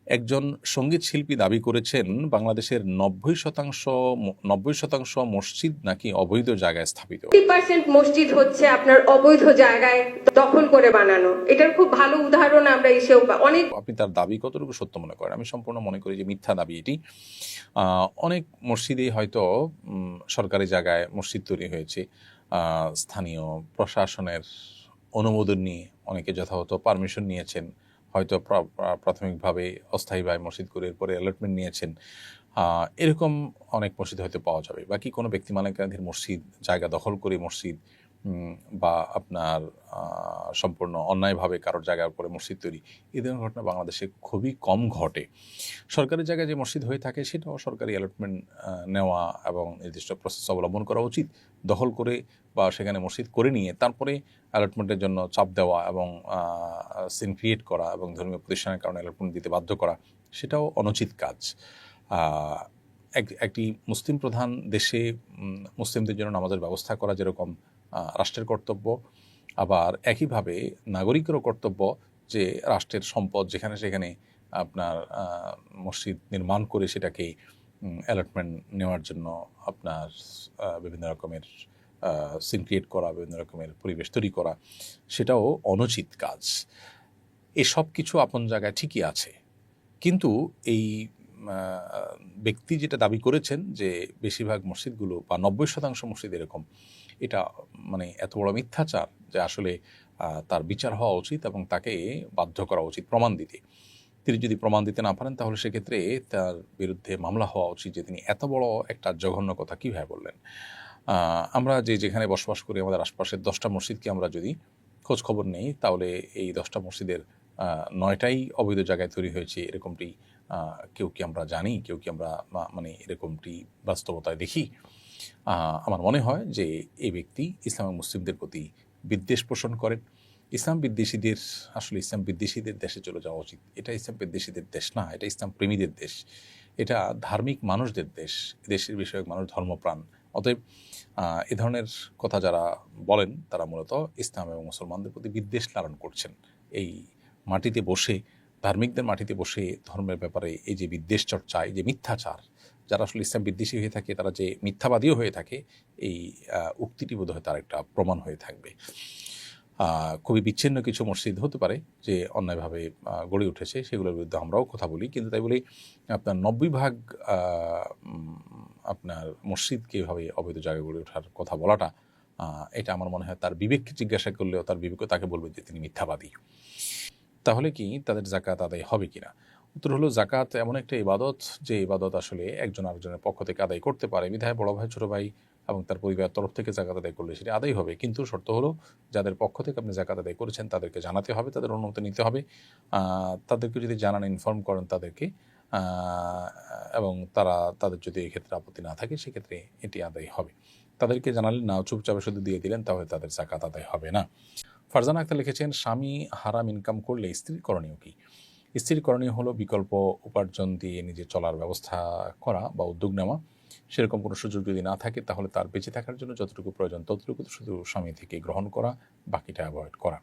একজন সঙ্গীত শিল্পী দাবি করেছেন বাংলাদেশের 90% মসজিদ নাকি অবৈধ জায়গায় স্থাপিত। 50% মসজিদ হচ্ছে আপনার অবৈধ জায়গায় দখল করে বানানো। এটার খুব ভালো উদাহরণ আমরা এসেও অনেক। আপনি তার দাবি কতটুকু সত্য মনে করেন? আমি সম্পূর্ণ মনে করি যে মিথ্যা দাবি এটি। অনেক মসজিদেই হয়তো সরকারি জায়গায় মসজিদ তৈরি হয়েছে, স্থানীয় প্রশাসনের অনুমোদন নিয়ে অনেকে যথাযথ পারমিশন নিয়েছেন, হয়তো প্রাথমিকভাবে অস্থায়ীভাবে মসজিদ করে এরপরে অ্যালটমেন্ট নিয়েছেন। এরকম অনেক মসজিদ হয়তো পাওয়া যাবে। বাকি কোনো ব্যক্তি মালিকানাধীন মসজিদ, জায়গা দখল করে মসজিদ বা আপনার সম্পূর্ণ অন্যায়ভাবে কারোর জায়গার উপরে মসজিদ তৈরি, এই ধরনের ঘটনা বাংলাদেশে খুবই কম ঘটে। সরকারি জায়গায় যে মসজিদ হয়ে থাকে সেটাও সরকারি অ্যালটমেন্ট নেওয়া এবং নির্দিষ্ট প্রসেস অবলম্বন করা উচিত। দখল করে বা সেখানে মসজিদ করে নিয়ে তারপরে অ্যালটমেন্টের জন্য চাপ দেওয়া এবং সিন ক্রিয়েট করা এবং ধর্মীয় প্রতিষ্ঠানের কারণে অ্যালটমেন্ট দিতে বাধ্য করা, সেটাও অনুচিত কাজ। একটি মুসলিম প্রধান দেশে মুসলিমদের জন্য নামাজের ব্যবস্থা করা যেরকম রাষ্ট্রের কর্তব্য, আবার একইভাবে নাগরিকেরও কর্তব্য যে রাষ্ট্রের সম্পদ যেখানে সেখানে আপনার মসজিদ নির্মাণ করে সেটাকে অ্যালটমেন্ট নেওয়ার জন্য আপনার বিভিন্ন রকমের সিন ক্রিয়েট করা, বিভিন্ন রকমের পরিবেশ তৈরি করা, সেটাও অনুচিত কাজ। এসব কিছু আপন জায়গায় ঠিকই আছে, কিন্তু এই ব্যক্তি যেটা দাবি করেছেন যে বেশিরভাগ মসজিদগুলো বা 90% মসজিদ এরকম, এটা মানে এত বড় মিথ্যাচার যে আসলে তার বিচার হওয়া উচিত এবং তাকে বাধ্য করা উচিত প্রমাণ দিতে। তিনি যদি প্রমাণ দিতে না পারেন তাহলে সেক্ষেত্রে তার বিরুদ্ধে মামলা হওয়া উচিত যে তিনি এত বড় একটা জঘন্য কথা কীভাবে বললেন। আমরা যেখানে বসবাস করি আমাদের আশপাশের 10টা মসজিদকে আমরা যদি খোঁজ খবর নেই তাহলে এই 10টা মসজিদের 9টাই অবৈধ জায়গায় তৈরি হয়েছে এরকমটি কেউ কি আমরা জানি, কেউ কি আমরা মানে এরকমটি বাস্তবতায় দেখি? আমার মনে হয় যে এই ব্যক্তি ইসলাম এবং মুসলিমদের প্রতি বিদ্বেষ পোষণ করেন। ইসলাম বিদ্বেষীদের দেশে চলে যাওয়া উচিত। এটা ইসলাম বিদ্বেষীদের দেশ না, এটা ইসলাম প্রেমীদের দেশ, এটা ধার্মিক মানুষদের দেশ। দেশের বিষয়ক মানুষ ধর্মপ্রাণ। অতএব এ ধরনের কথা যারা বলেন তারা মূলত ইসলাম এবং মুসলমানদের প্রতি বিদ্বেষ লালন করছেন। এই মাটিতে বসে, ধার্মিকদের মাটিতে বসে ধর্মের ব্যাপারে এই যে বিদ্বেষ চর্চা, এই যে মিথ্যাচার, যারা আসলে ইসলাম বিদ্বেষী হয়ে থাকে তারা যে মিথ্যাবাদীও হয়ে থাকে, এই উক্তিটি বোধহয় তার একটা প্রমাণ হয়ে থাকবে। খুবই বিচ্ছিন্ন কিছু মসজিদ হতে পারে যে অন্যায়ভাবে গড়ে উঠেছে, সেগুলোর বিরুদ্ধে আমরাও কথা বলি, কিন্তু তাই বলি আপনার 90% আপনার মসজিদকে এভাবে অবৈধ জায়গায় গড়ে ওঠার কথা বলাটা, এটা আমার মনে হয় তার বিবেককে জিজ্ঞাসা করলেও তার বিবেকও তাকে বলবে যে তিনি মিথ্যাবাদী। তাহলে কি তাদের জাকাত আদায় হবে কিনা? উত্তর হলো, জাকাত এমন একটা ইবাদত যে ইবাদত আসলে একজন আরেকজনের পক্ষ থেকে আদায় করতে পারে। বিধায় বড় ভাই, ছোটো ভাই এবং তার পরিবারের তরফ থেকে জাকাত আদায় করলে সেটা আদায় হবে, কিন্তু শর্ত হলো যাদের পক্ষ থেকে আপনি জাকাত আদায় করেছেন তাদেরকে জানাতে হবে, তাদের অনুমতি নিতে হবে। তাদেরকে যদি জানান, ইনফর্ম করেন তাদেরকে, এবং তাদের যদি এক্ষেত্রে আপত্তি না থাকে সেক্ষেত্রে এটি আদায় হবে। তাদেরকে জানালেন না, চুপচাপে শুধু দিয়ে দিলেন, তাহলে তাদের জাকাত আদায় হবে না। ফারজানা আক্তার লিখেছেন, স্বামী হারাম ইনকাম করলে স্ত্রীর করণীয় কী? স্ত্রীর করণীয় হলো বিকল্প উপার্জন দিয়ে নিজে চলার ব্যবস্থা করা বা উদ্যোগ নেওয়া। সেরকম কোনো সুযোগ যদি না থাকে তাহলে তার বেঁচে থাকার জন্য যতটুকু প্রয়োজন ততটুকু শুধু স্বামী থেকে গ্রহণ করা, বাকিটা অ্যাভয়েড করা।